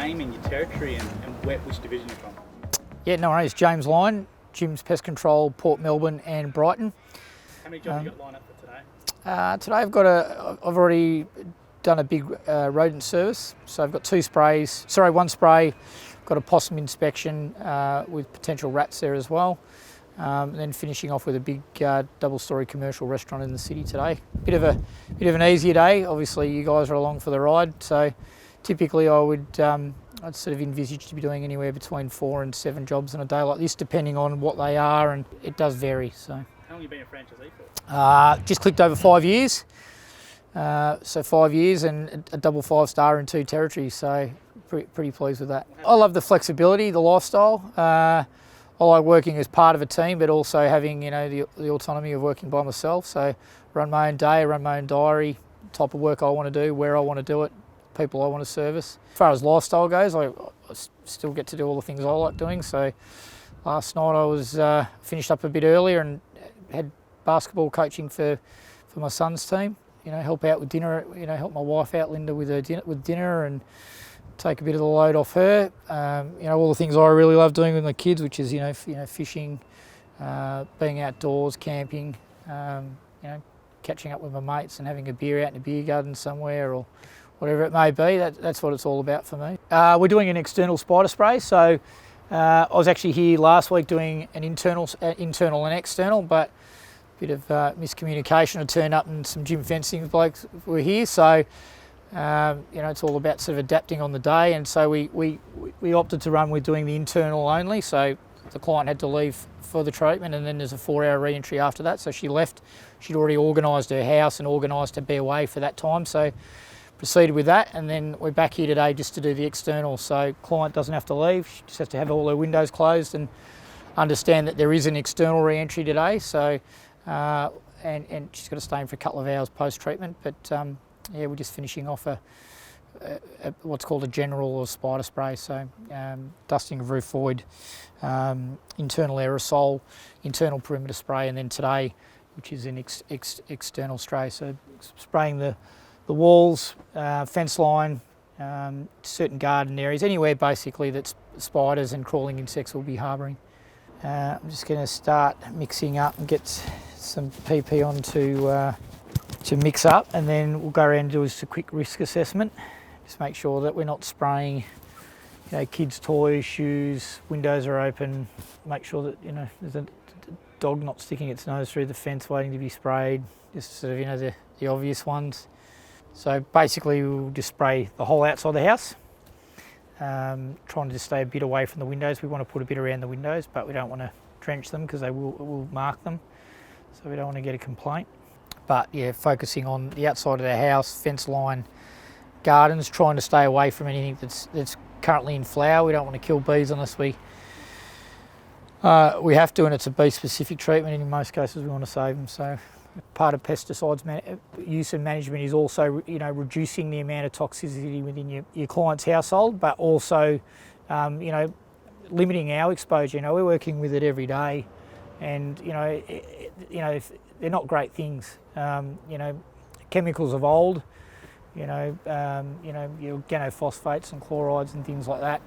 name and your territory and which division you're from. Yeah, no worries. James Lyon, Jim's Pest Control, Port Melbourne and Brighton. How many jobs have you got lined up for today? Today I've already done a big rodent service. So I've got one spray, got a possum inspection with potential rats there as well. And then finishing off with a big double-storey commercial restaurant in the city today. Bit of an easier day. Obviously, you guys are along for the ride. So typically, I'd sort of envisage to be doing anywhere between 4 and 7 jobs in a day like this, depending on what they are, and it does vary. So. How long have you been a franchisee for? Just clicked over 5 years. So 5 years and a double 5-star in 2 territories. So pretty pleased with that. I love the flexibility, the lifestyle. I like working as part of a team, but also having the autonomy of working by myself. So run my own day, run my own diary, type of work I want to do, where I want to do it, people I want to service. As far as lifestyle goes, I still get to do all the things I like doing. So last night I was finished up a bit earlier and had basketball coaching for my son's team. Help out with dinner. Help my wife out, Linda, with dinner and take a bit of the load off her. All the things I really love doing with my kids, which is fishing, being outdoors, camping, catching up with my mates and having a beer out in a beer garden somewhere or whatever it may be. That's what it's all about for me. We're doing an external spider spray. So I was actually here last week doing an internal and external, but a bit of miscommunication. I turned up and some gym fencing blokes were here. So it's all about sort of adapting on the day, and so we opted to run with doing the internal only. So the client had to leave for the treatment, and then there's a 4-hour re-entry after that. So she left. She'd already organised her house and organised to be away for that time. So proceeded with that, and then we're back here today just to do the external. So client doesn't have to leave. She just has to have all her windows closed and understand that there is an external re-entry today. So and she's got to stay in for a couple of hours post-treatment, but. We're just finishing off a what's called a general or spider spray. So dusting of roof void, internal aerosol, internal perimeter spray, and then today, which is an external spray. So spraying the walls, fence line, certain garden areas, anywhere basically that spiders and crawling insects will be harbouring. I'm just going to start mixing up and get some PP onto to mix up, and then we'll go around and do a quick risk assessment. Just make sure that we're not spraying kids' toys, shoes, windows are open. Make sure that there's a dog not sticking its nose through the fence waiting to be sprayed. Just sort of the obvious ones. So basically we'll just spray the whole outside of the house. Trying to just stay a bit away from the windows. We want to put a bit around the windows, but we don't want to drench them because it will mark them. So we don't want to get a complaint. But yeah, focusing on the outside of the house, fence line, gardens, trying to stay away from anything that's currently in flower. We don't want to kill bees unless we have to, and it's a bee-specific treatment. And in most cases, we want to save them. So part of pesticides use and management is also reducing the amount of toxicity within your client's household, but also limiting our exposure. We're working with it every day, and they're not great things. Chemicals of old, your organophosphates and chlorides and things like that.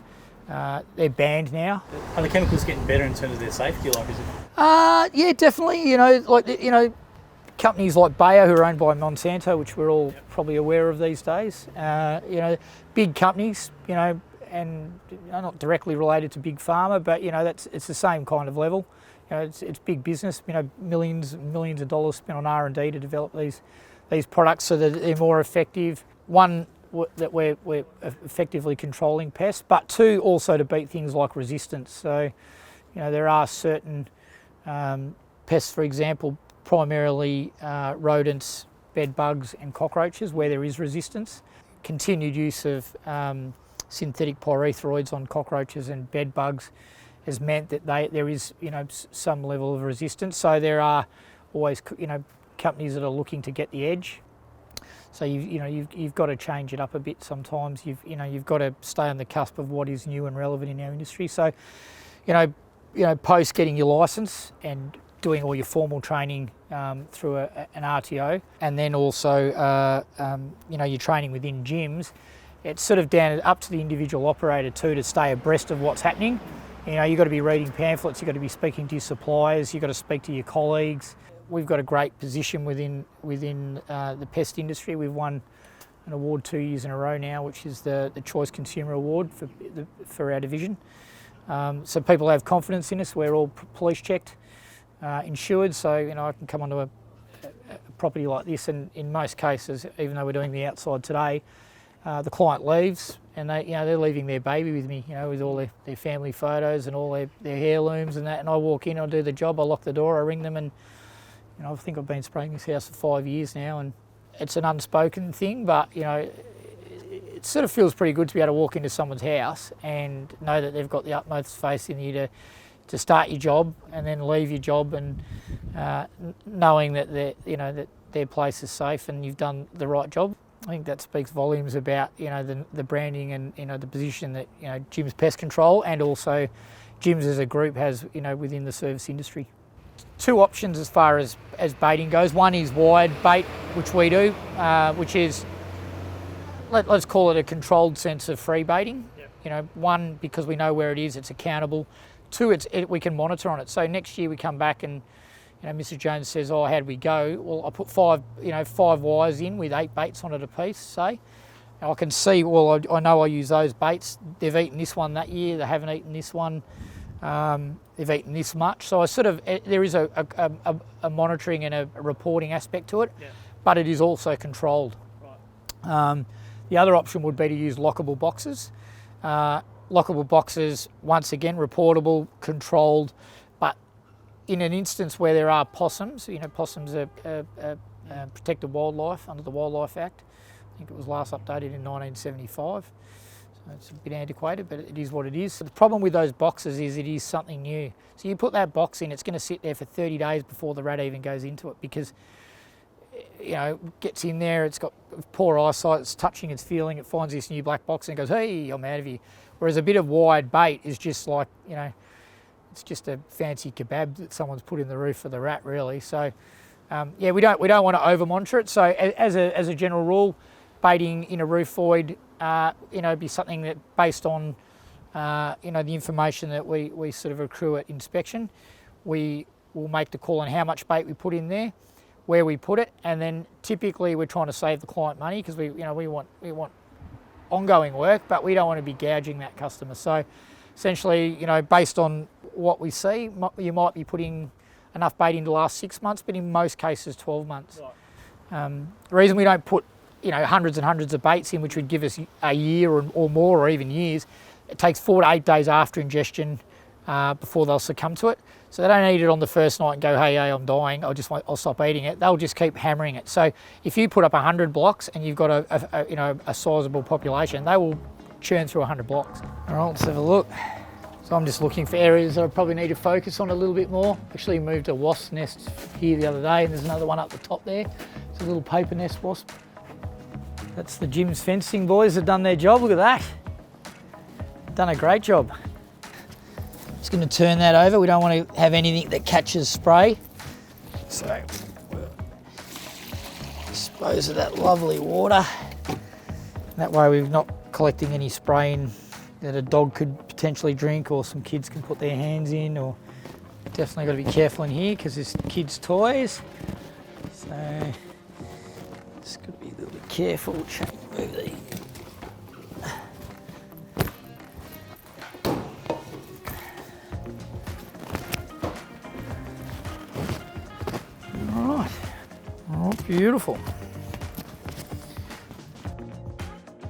They're banned now. Are the chemicals getting better in terms of their safety? Is it? Yeah, definitely. Companies like Bayer, who are owned by Monsanto, which we're all probably aware of these days. Big companies, and not directly related to big pharma, but it's the same kind of level. It's big business. Millions and millions of dollars spent on R&D to develop these products so that they're more effective. One, that we're effectively controlling pests, but 2, also to beat things like resistance. So, there are certain pests, for example, primarily rodents, bed bugs, and cockroaches, where there is resistance. Continued use of synthetic pyrethroids on cockroaches and bed bugs has meant that there is some level of resistance. So there are always companies that are looking to get the edge. So you've got to change it up a bit sometimes. You've got to stay on the cusp of what is new and relevant in our industry. So post getting your license and doing all your formal training through an RTO, and then also your training within gyms, it's sort of up to the individual operator too to stay abreast of what's happening. You know, you've got to be reading pamphlets, you've got to be speaking to your suppliers, you've got to speak to your colleagues. We've got a great position within the pest industry. We've won an award 2 years in a row now, which is the Choice Consumer Award for our division. So people have confidence in us. We're all police checked, insured, so you know I can come onto a property like this, and in most cases, even though we're doing the outside today, the client leaves and they're leaving their baby with me, you know, with all their family photos and all their heirlooms and that, and I walk in, I do the job, I lock the door, I ring them, and you know, I think I've been spraying this house for 5 years now, and it's an unspoken thing, but you know, it sort of feels pretty good to be able to walk into someone's house and know that they've got the utmost faith in you to start your job and then leave your job, and knowing that that their place is safe and you've done the right job. I think that speaks volumes about the branding and the position that Jim's Pest Control and also Jim's as a group has within the service industry. Two options as far as baiting goes. One is wide bait, which we do, which is let's call it a controlled sense of free baiting. Yep. One, because we know where it is, it's accountable. Two, we can monitor on it. So next year we come back and Mrs. Jones says, "Oh, how'd we go?" Well, I put five wires in with 8 baits on it a piece, say. And I can see, well, I know I use those baits. They've eaten this one that year. They haven't eaten this one. They've eaten this much. So there is a monitoring and a reporting aspect to it, yeah. But it is also controlled. Right. The other option would be to use lockable boxes. Lockable boxes, once again, reportable, controlled, but in an instance where there are possums, possums are protected wildlife under the Wildlife Act. I think it was last updated in 1975. So it's a bit antiquated, but it is what it is. So the problem with those boxes is it is something new. So you put that box in, it's going to sit there for 30 days before the rat even goes into it, because gets in there, it's got poor eyesight, it's touching, it's feeling, it finds this new black box and it goes, "Hey, I'm out of here." Whereas a bit of wide bait is just like, it's just a fancy kebab that someone's put in the roof for the rat, really. So, we don't want to over monitor it. So, as a general rule, baiting in a roof void, be something that based on, the information that we sort of accrue at inspection, we will make the call on how much bait we put in there, where we put it, and then typically we're trying to save the client money because we want ongoing work, but we don't want to be gouging that customer. So essentially, based on what we see, you might be putting enough bait in to last 6 months, but in most cases 12 months. Right. The reason we don't put hundreds and hundreds of baits in, which would give us a year or more, or even years, it takes 4 to 8 days after ingestion before they'll succumb to it. So they don't eat it on the first night and go, hey, I'm dying, I'll stop eating it. They'll just keep hammering it. So if you put up 100 blocks and you've got a sizable population, they will churn through 100 blocks. All right, let's have a look. So I'm just looking for areas that I probably need to focus on a little bit more. Actually moved a wasp nest here the other day, and there's another one up the top there. It's a little paper nest wasp. That's the Jim's fencing boys have done their job. Look at that. Done a great job. Just going to turn that over. We don't want to have anything that catches spray. So dispose of that lovely water. That way we're not collecting any spraying that a dog could potentially drink or some kids can put their hands in, or definitely got to be careful in here because there's kids' toys. So just got to be a little bit careful. Move these. Beautiful.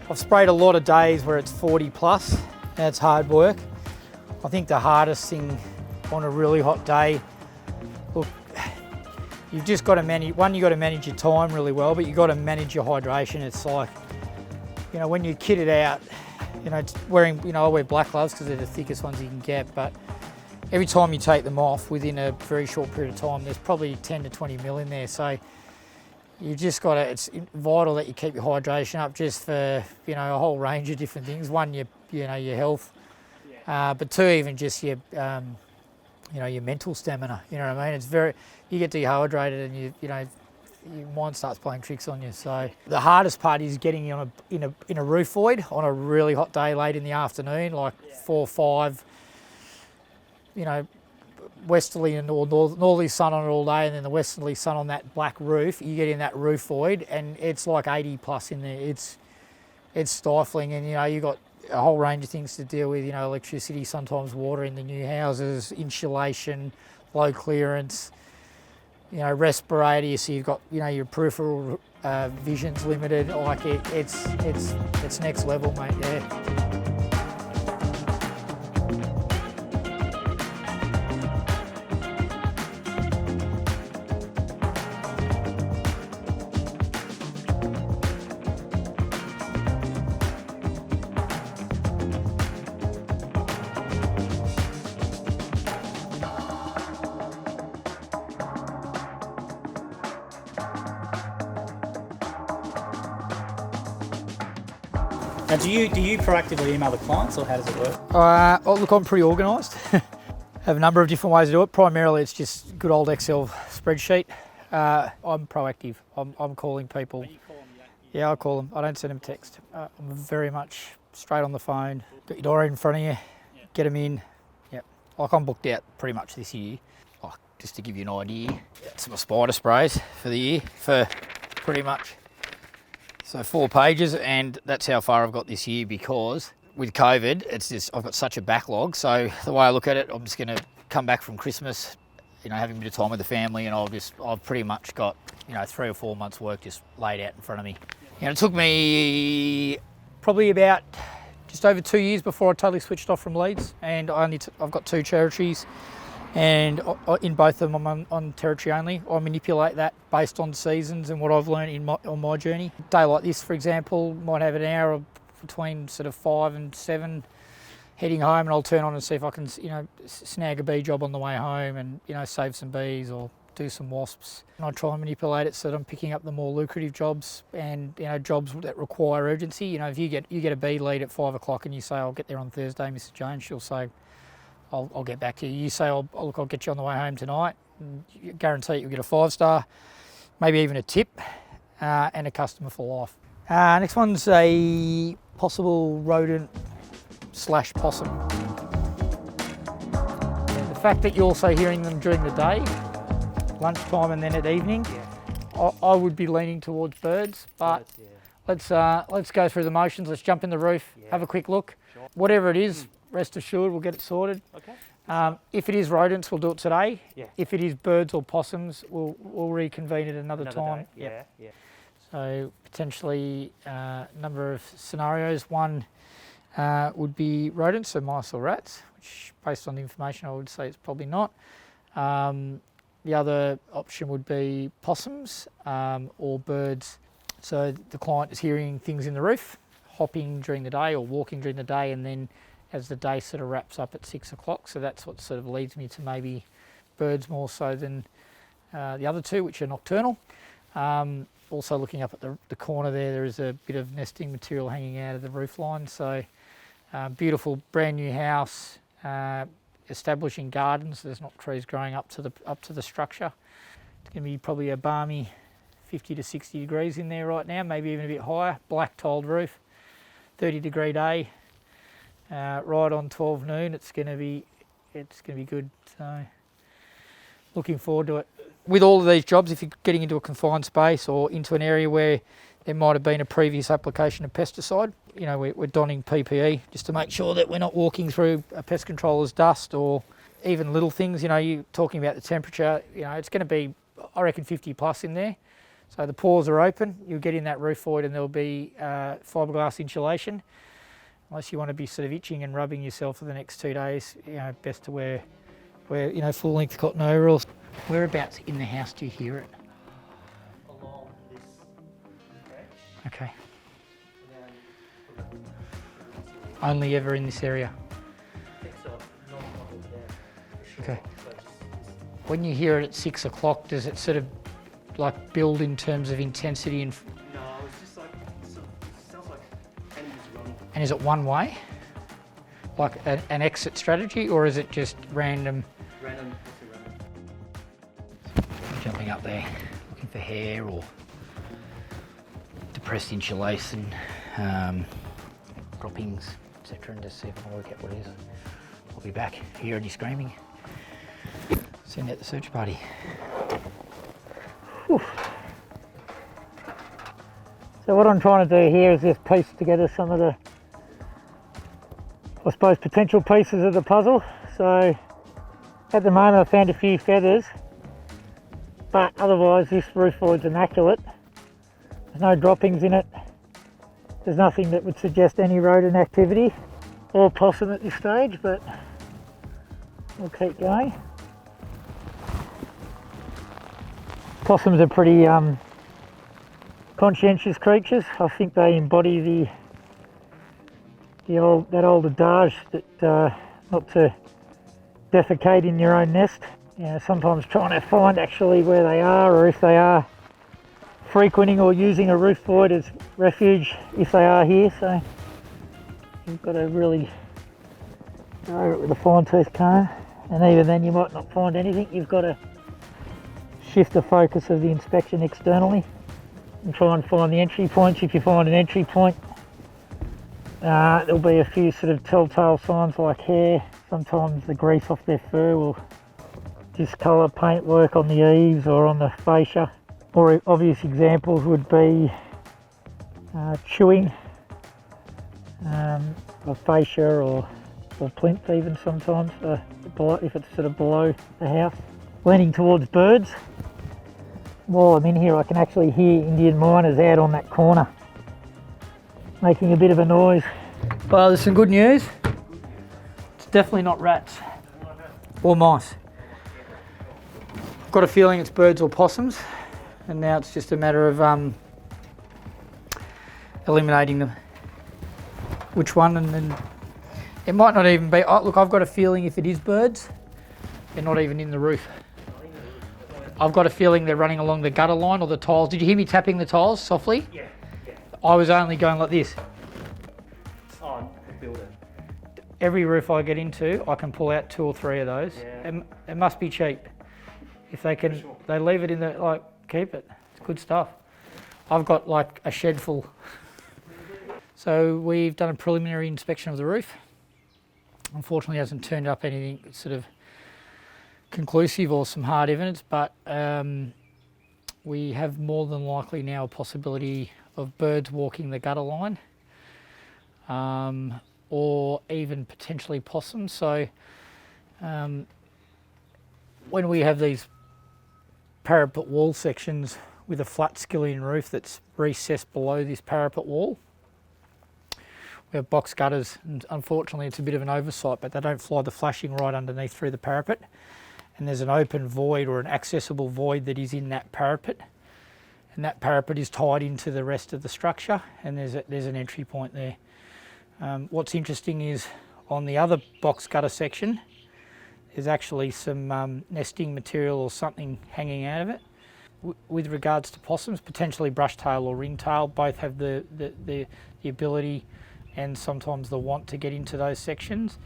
I've sprayed a lot of days where it's 40 plus. That's hard work. I think the hardest thing on a really hot day, look, you've just got to manage, you've got to manage your time really well, but you've got to manage your hydration. It's like, when you're kitted out, it's wearing, I wear black gloves because they're the thickest ones you can get, but every time you take them off within a very short period of time, there's probably 10 to 20 mil in there. So you've just got to, it's vital that you keep your hydration up just for, a whole range of different things. One, your health, but two, even just your, your mental stamina. You know what I mean? It's you get dehydrated and your mind starts playing tricks on you. So the hardest part is getting in a roof void on a really hot day late in the afternoon, like 4 or 5, westerly and northerly sun on it all day, and then the westerly sun on that black roof. You get in that roof void and it's like 80 plus in there. It's stifling, and you've got a whole range of things to deal with, electricity, sometimes water in the new houses, insulation, low clearance, respirator, so you've got, your peripheral vision's limited. Like it's next level, mate, yeah. Now, do you proactively email the clients, or how does it work? Look, I'm pretty organised. Have a number of different ways to do it. Primarily, it's just good old Excel spreadsheet. I'm proactive. I'm calling people. When you call them, Yeah, I call them. I don't send them text. I'm very much straight on the phone. Got your diary in front of you. Get them in. Yep. Like, I'm booked out pretty much this year. Like, just to give you an idea, it's my spider sprays for the year for pretty much. So 4 pages, and that's how far I've got this year, because with COVID, it's just, I've got such a backlog. So the way I look at it, I'm just going to come back from Christmas, having a bit of time with the family, and I've pretty much got, 3 or 4 months work just laid out in front of me. It took me probably about just over 2 years before I totally switched off from leads, and I've got 2 territories. And in both of them, I'm on territory only. I manipulate that based on seasons and what I've learned on my journey. A day like this, for example, might have an hour between sort of 5 and 7 heading home, and I'll turn on and see if I can, snag a bee job on the way home and, save some bees or do some wasps. And I try and manipulate it so that I'm picking up the more lucrative jobs and, jobs that require urgency. If you get a bee lead at 5 o'clock and you say, I'll get there on Thursday, Mrs. Jones, she'll say, I'll get back to you. You say, I'll get you on the way home tonight. And you guarantee you'll get a 5-star, maybe even a tip, and a customer for life. Next one's a possible rodent / possum. The fact that you're also hearing them during the day, lunchtime and then at evening, I would be leaning towards birds, but let's go through the motions. Let's jump in the roof, have a quick look. Sure. Whatever it is, rest assured we'll get it sorted. Okay. If it is rodents, we'll do it today. Yeah. If it is birds or possums, we'll reconvene at another time. Day. Yep. Yeah. So potentially a number of scenarios. One would be rodents, so mice or rats, which based on the information I would say it's probably not. The other option would be possums or birds. So the client is hearing things in the roof, hopping during the day or walking during the day, and then as the day sort of wraps up at 6 o'clock. So that's what sort of leads me to maybe birds more so than the other two, which are nocturnal. Also looking up at the corner there is a bit of nesting material hanging out of the roof line. So beautiful brand new house, establishing gardens. There's not trees growing up to the structure. It's going to be probably a balmy 50 to 60 degrees in there right now, maybe even a bit higher. Black tiled roof, 30-degree day. Right on 12 noon, it's going to be good. So looking forward to it. With all of these jobs, if you're getting into a confined space or into an area where there might have been a previous application of pesticide, we're donning PPE just to make sure that we're not walking through a pest controller's dust, or even little things. You're talking about the temperature. It's going to be, I reckon, 50 plus in there. So the pores are open. You'll get in that roof void, and there'll be fiberglass insulation. Unless you want to be sort of itching and rubbing yourself for the next 2 days, best to wear full length cotton overalls. Whereabouts in the house do you hear it? Along this stretch. Okay. And then Only ever in this area. Okay. When you hear it at 6 o'clock, does it sort of like build in terms of intensity and? No, it's just like it sounds like animals running. And is it one way, like an exit strategy, or is it just random? Random. Jumping up there, looking for hair or depressed insulation, droppings, etc., and just see if I can work out what it is. I'll be back. Hear any screaming? Send out the search party. Whew. So what I'm trying to do here is just piece together some of the, I suppose, potential pieces of the puzzle. So at the moment I found a few feathers, but otherwise this roof void's immaculate. There's no droppings in it. There's nothing that would suggest any rodent activity or possum at this stage, but we'll keep going. Possums are pretty conscientious creatures. I think they embody that old adage that not to defecate in your own nest. You know, sometimes trying to find actually where they are, or if they are frequenting or using a roof void as refuge if they are here. So you've got to really go over it with a fine tooth comb, and even then you might not find anything. You've got to shift the focus of the inspection externally and try and find the entry points. If you find an entry point, there'll be a few sort of telltale signs like hair. Sometimes the grease off their fur will discolour paintwork on the eaves or on the fascia. Or obvious examples would be chewing of fascia or plinth even sometimes, if it's sort of below the house. Leaning towards birds. While I'm in here I can actually hear Indian miners out on that corner making a bit of a noise. Well, there's some good news. It's definitely not rats or mice. I've got a feeling it's birds or possums, and now it's just a matter of eliminating them. Which one, and then it might not even be. Oh, look, I've got a feeling if it is birds, they're not even in the roof. I've got a feeling they're running along the gutter line or the tiles. Did you hear me tapping the tiles softly? Yeah. I was only going like this. Oh, builder. Every roof I get into, I can pull out 2 or 3 of those. Yeah. It must be cheap. If they can, Sure. they leave it in the, like, keep it. It's good stuff. I've got like a shed full. So we've done a preliminary inspection of the roof. Unfortunately, it hasn't turned up anything sort of conclusive or some hard evidence, but we have more than likely now a possibility of birds walking the gutter line, or even potentially possums. So when we have these parapet wall sections with a flat skillion roof that's recessed below this parapet wall, we have box gutters, and unfortunately it's a bit of an oversight, but they don't fly the flashing right underneath through the parapet. And there's an open void or an accessible void that is in that parapet, and that parapet is tied into the rest of the structure, and there's an entry point there. What's interesting is on the other box gutter section there's actually some nesting material or something hanging out of it. With regards to possums, potentially brushtail or ringtail, both have the ability and sometimes the want to get into those sections.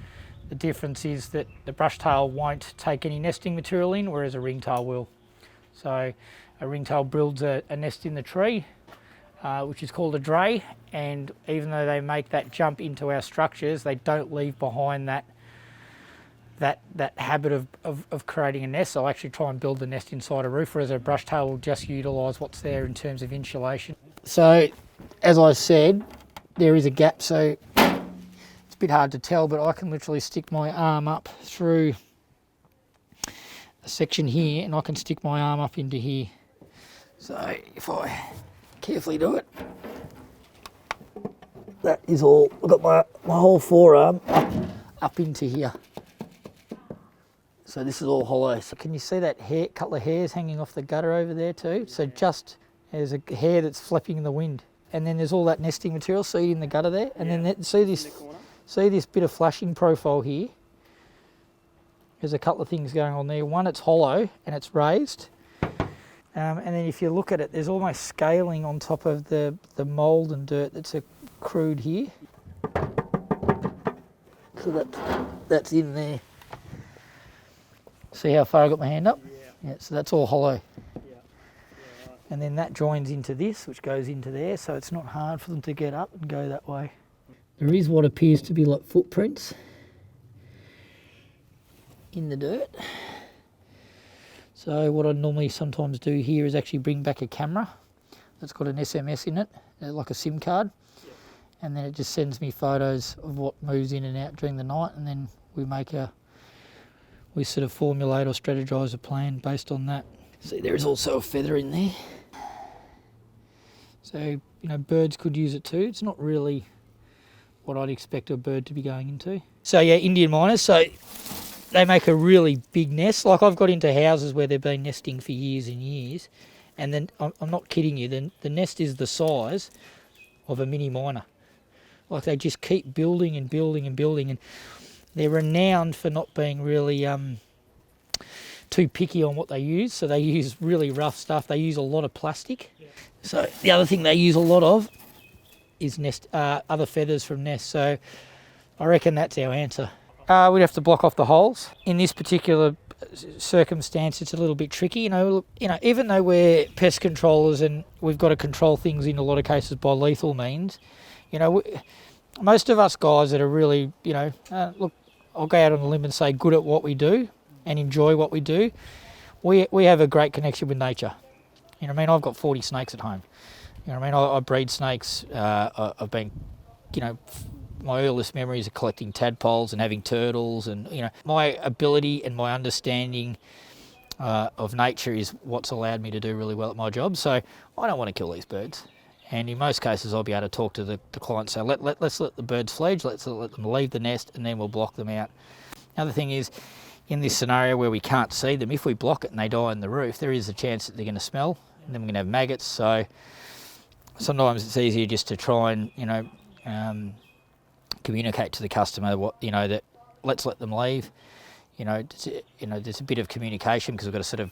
The difference is that the brushtail won't take any nesting material in, whereas a ringtail will. So a ringtail builds a nest in the tree, which is called a dray, and even though they make that jump into our structures, they don't leave behind that habit of creating a nest. They'll actually try and build the nest inside a roof, whereas a brushtail will just utilise what's there in terms of insulation. So, as I said, there is a gap, so it's a bit hard to tell, but I can literally stick my arm up through a section here, and I can stick my arm up into here. So if I carefully do it, that is all. I've got my whole forearm up into here. So this is all hollow. So can you see that hair, couple of hairs hanging off the gutter over there too? So just there's a hair that's flapping in the wind. And then there's all that nesting material seed in the gutter there. And then see this bit of flashing profile here. There's a couple of things going on there. One, it's hollow and it's raised. And then if you look at it, there's almost scaling on top of the mould and dirt that's accrued here. So that's in there. See how far I got my hand up? Yeah, so that's all hollow. and then that joins into this, which goes into there, so it's not hard for them to get up and go that way. There is what appears to be like footprints in the dirt. So what I normally sometimes do here is actually bring back a camera that's got an SMS in it, like a SIM card, and then it just sends me photos of what moves in and out during the night, and then we sort of formulate or strategise a plan based on that. See, there is also a feather in there. So, birds could use it too. It's not really what I'd expect a bird to be going into. So yeah, Indian miners, so they make a really big nest. Like I've got into houses where they've been nesting for years and years, and then, I'm not kidding you, the nest is the size of a mini miner. Like they just keep building and building and building, and they're renowned for not being really too picky on what they use. So they use really rough stuff. They use a lot of plastic. Yeah. So the other thing they use a lot of is other feathers from nests. So I reckon that's our answer. We'd have to block off the holes. In this particular circumstance, it's a little bit tricky. Even though we're pest controllers and we've got to control things in a lot of cases by lethal means, most of us guys that are really, look, I'll go out on a limb and say good at what we do and enjoy what we do, we have a great connection with nature. I've got 40 snakes at home. I breed snakes. I've been, my earliest memories of collecting tadpoles and having turtles, and my ability and my understanding of nature is what's allowed me to do really well at my job. So I don't want to kill these birds. And in most cases, I'll be able to talk to the client, so let's let the birds fledge, let's let them leave the nest, and then we'll block them out. The other thing is, in this scenario where we can't see them, if we block it and they die in the roof, there is a chance that they're going to smell, and then we're going to have maggots. So sometimes it's easier just to try and, communicate to the customer that let's let them leave. There's a bit of communication because we've got to sort of,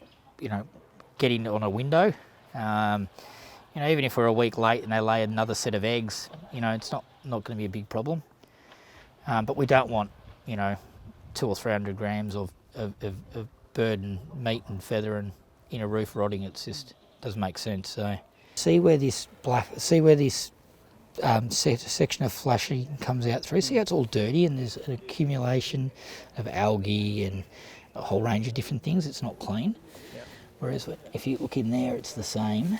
get in on a window. Even if we're a week late and they lay another set of eggs, it's not going to be a big problem. But we don't want, 200 or 300 grams of bird and meat and feather and in a roof rotting. It just doesn't make sense. So see where this section of flashing comes out through. See how it's all dirty and there's an accumulation of algae and a whole range of different things. It's not clean. Yep. Whereas if you look in there, it's the same.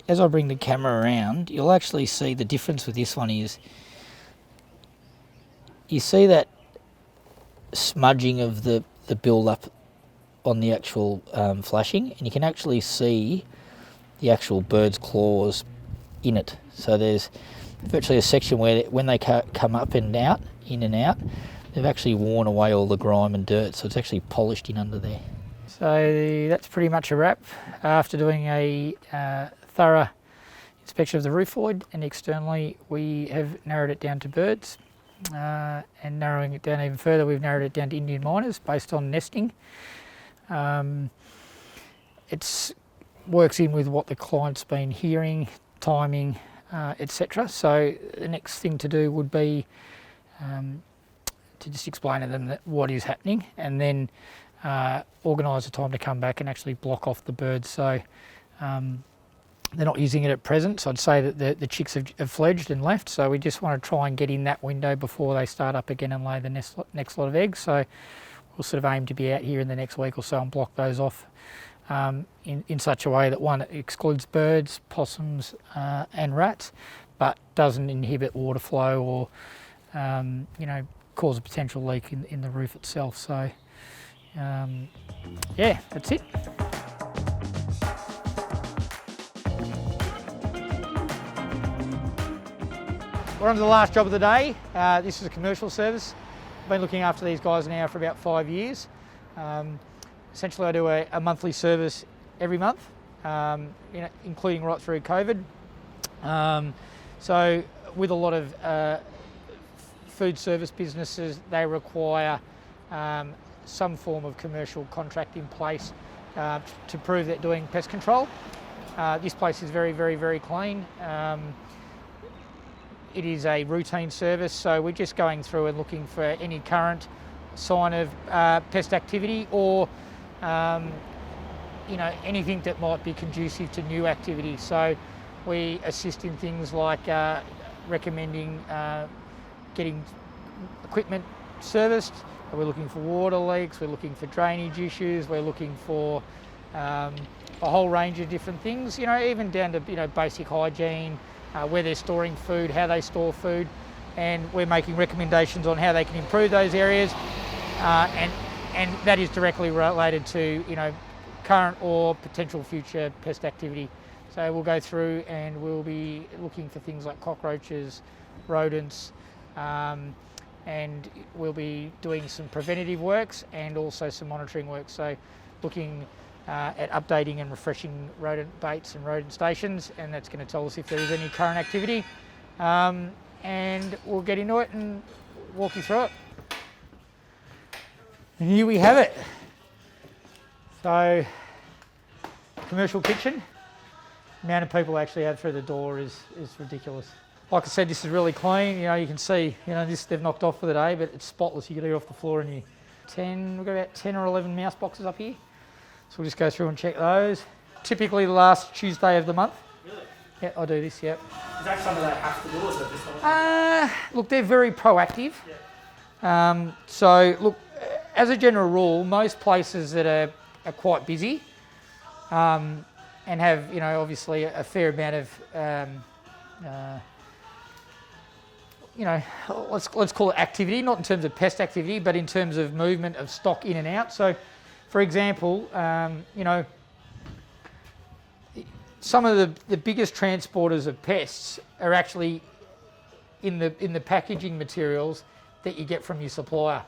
As I bring the camera around, you'll actually see the difference with this one is you see that smudging of the build-up on the actual flashing, and you can actually see the actual bird's claws in it. So there's virtually a section where when they come up and out, in and out, they've actually worn away all the grime and dirt, so it's actually polished in under there. So that's pretty much a wrap. After doing a thorough inspection of the roof void, and externally we have narrowed it down to birds, and narrowing it down even further, we've narrowed it down to Indian miners based on nesting. It works in with what the client's been hearing, timing, etc. So the next thing to do would be to just explain to them what is happening, and then organise a time to come back and actually block off the birds. So they're not using it at present, so I'd say that the chicks have fledged and left, so we just want to try and get in that window before they start up again and lay the next lot of eggs. So we'll sort of aim to be out here in the next week or so and block those off in such a way that, one, it excludes birds, possums and rats, but doesn't inhibit water flow or cause a potential leak in the roof itself. So yeah, that's it. We're on to the last job of the day. This is a commercial service. I've been looking after these guys now for about 5 years. Essentially I do a monthly service every month, including right through COVID. So with a lot of food service businesses, they require some form of commercial contract in place to prove they're doing pest control. This place is very, very, very clean. It is a routine service, so we're just going through and looking for any current sign of pest activity or anything that might be conducive to new activity. So we assist in things like recommending getting equipment serviced. We're looking for water leaks, we're looking for drainage issues, we're looking for a whole range of different things, even down to basic hygiene, where they're storing food, how they store food, and we're making recommendations on how they can improve those areas, and that is directly related to current or potential future pest activity. So we'll go through and we'll be looking for things like cockroaches, rodents, and we'll be doing some preventative works and also some monitoring work. So looking at updating and refreshing rodent baits and rodent stations, and that's going to tell us if there is any current activity. And we'll get into it and walk you through it. And here we have it. So, commercial kitchen. The amount of people actually have through the door is ridiculous. Like I said, this is really clean. You can see, this they've knocked off for the day, but it's spotless. You can eat off the floor in here. We've got about 10 or 11 mouse boxes up here. So we'll just go through and check those. Typically the last Tuesday of the month. Really? Yeah, I do this, yep. Is that something they have to do, or is it just something? Look, they're very proactive. Yeah. So look, as a general rule, most places that are quite busy and have, obviously a fair amount of let's call it activity, not in terms of pest activity, but in terms of movement of stock in and out. So, for example, some of the biggest transporters of pests are actually in the packaging materials that you get from your supplier.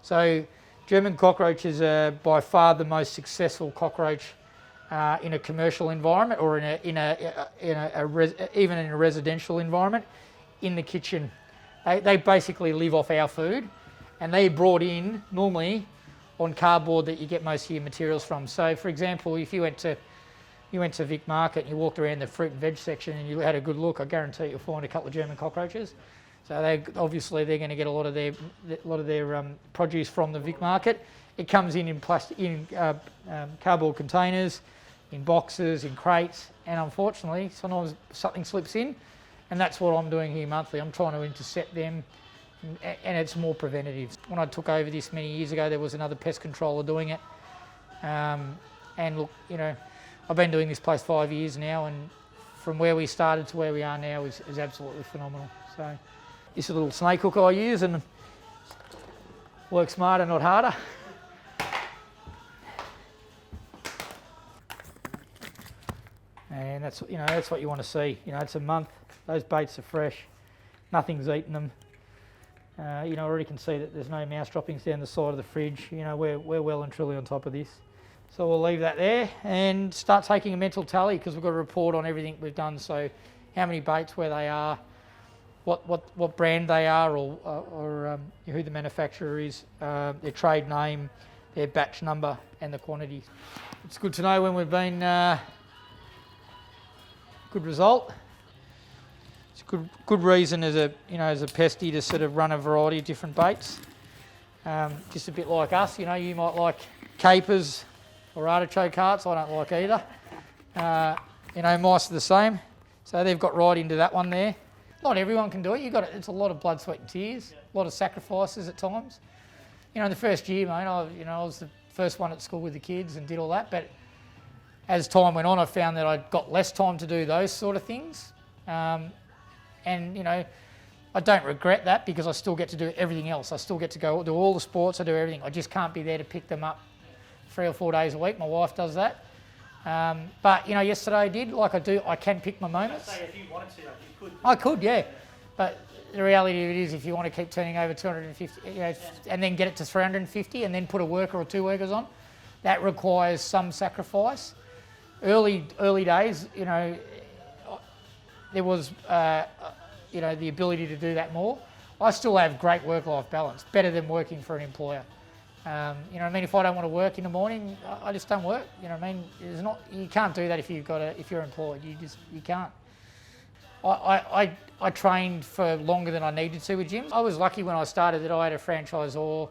So, German cockroaches are by far the most successful cockroach in a commercial environment, or even in a residential environment, in the kitchen. They basically live off our food, and they're brought in normally on cardboard that you get most of your materials from. So, for example, if you went to Vic Market and you walked around the fruit and veg section and you had a good look, I guarantee you'll find a couple of German cockroaches. So they're going to get a lot of their produce from the Vic Market. It comes in cardboard containers, in boxes, in crates, and unfortunately sometimes something slips in, and that's what I'm doing here monthly. I'm trying to intercept them, and it's more preventative. When I took over this many years ago, there was another pest controller doing it, and look, I've been doing this place 5 years now, and from where we started to where we are now is absolutely phenomenal. So this is a little snake hook I use, and work smarter, not harder. And that's what you want to see. It's a month. Those baits are fresh. Nothing's eaten them. I already can see that there's no mouse droppings down the side of the fridge. We're well and truly on top of this. So we'll leave that there and start taking a mental tally, because we've got a report on everything we've done. So how many baits, where they are, what brand they are, or who the manufacturer is, their trade name, their batch number, and the quantity. It's good to know when we've been good result. It's a good reason as a pestie to sort of run a variety of different baits. Just a bit like us, you might like capers or artichoke hearts. I don't like either. Mice are the same. So they've got right into that one there. Not everyone can do it. It's a lot of blood, sweat and tears, a lot of sacrifices at times. In the first year, mate, I was the first one at school with the kids and did all that. But as time went on, I found that I got less time to do those sort of things. I don't regret that, because I still get to do everything else. I still get to go do all the sports, I do everything. I just can't be there to pick them up 3 or 4 days a week. My wife does that. But yesterday I did, like I do. I can pick my moments. Say if you wanted to, you could. I could, yeah. But the reality of it is, if you want to keep turning over 250, and then get it to 350, and then put a worker or 2 workers on, that requires some sacrifice. Early days, there was the ability to do that more. I still have great work-life balance, better than working for an employer. If I don't want to work in the morning, I just don't work. You can't do that if you're employed. You can't. I trained for longer than I needed to with gyms. I was lucky when I started that I had a franchisor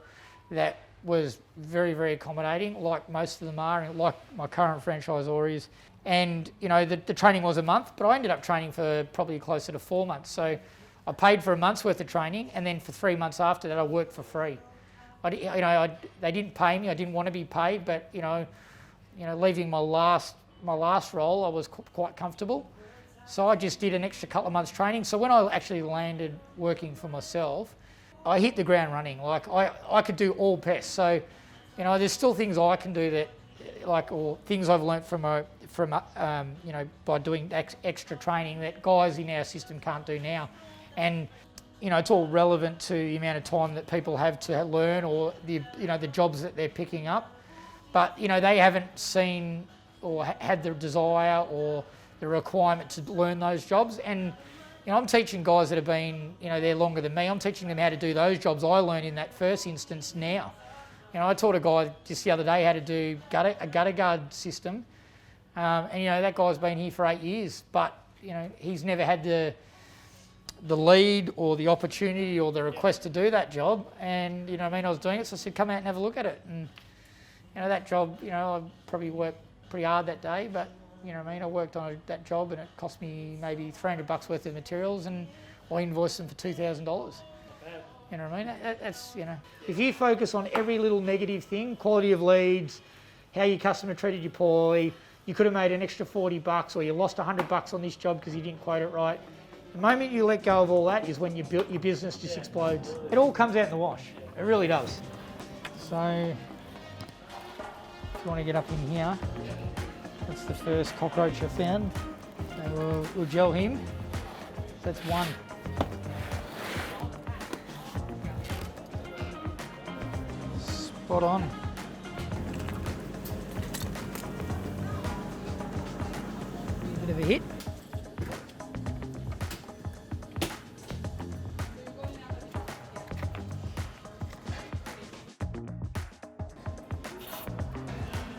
that was very, very accommodating, like most of them are, and like my current franchisor is. And, you know, the training was a month, but I ended up training for probably closer to 4 months. So I paid for a month's worth of training, and then for 3 months after that, I worked for free. They didn't pay me. I didn't want to be paid, but, you know, leaving my last role, I was quite comfortable. So I just did an extra couple of months training. So when I actually landed working for myself, I hit the ground running. Like I could do all pests. So, you know, there's still things I can do that, like, or things I've learnt from you know, by doing extra training that guys in our system can't do now. And, you know, it's all relevant to the amount of time that people have to learn, or the jobs that they're picking up. But, you know, they haven't seen or had the desire or the requirement to learn those jobs. And, you know, I'm teaching guys that have been, you know, there longer than me. I'm teaching them how to do those jobs I learned in that first instance now. You know, I taught a guy just the other day how to do a gutter guard system. And, you know, that guy's been here for 8 years, but, you know, he's never had the lead or the opportunity or the request to do that job. And, you know what I mean, I was doing it, so I said, come out and have a look at it. And, you know, that job, you know, I probably worked pretty hard that day, but, you know what I mean, I worked on that job and it cost me maybe $300 worth of materials, and I invoiced them for $2,000. You know what I mean? That's, you know, if you focus on every little negative thing, quality of leads, how your customer treated your ploy, you could have made an extra $40, or you lost $100 on this job because you didn't quote it right. The moment you let go of all that is when your business just explodes. It all comes out in the wash. It really does. So, if you want to get up in here, that's the first cockroach I found. So we'll gel him. So that's one. Spot on. Bit of a hit.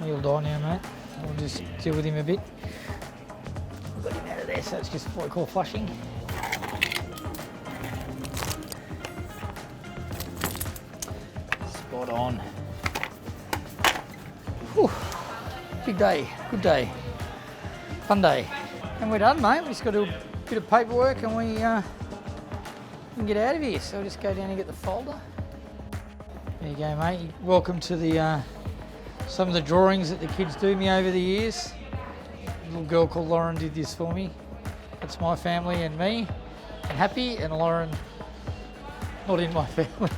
He'll die now, mate. I'll just deal with him a bit. Got him out of there, so it's just what we call flushing. Spot on. Whew. Big day, good day. Fun day. And we're done, mate. We just got to do a bit of paperwork and we can get out of here. So we'll just go down and get the folder. There you go, mate. Welcome to the some of the drawings that the kids do me over the years. A little girl called Lauren did this for me. That's my family and me, and Happy, and Lauren not in my family.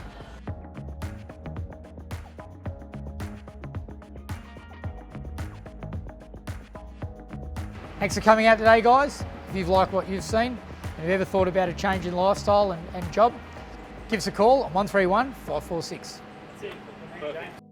Thanks for coming out today, guys. If you've liked what you've seen, and you've ever thought about a change in lifestyle and job, give us a call on 131 546. That's it. Perfect.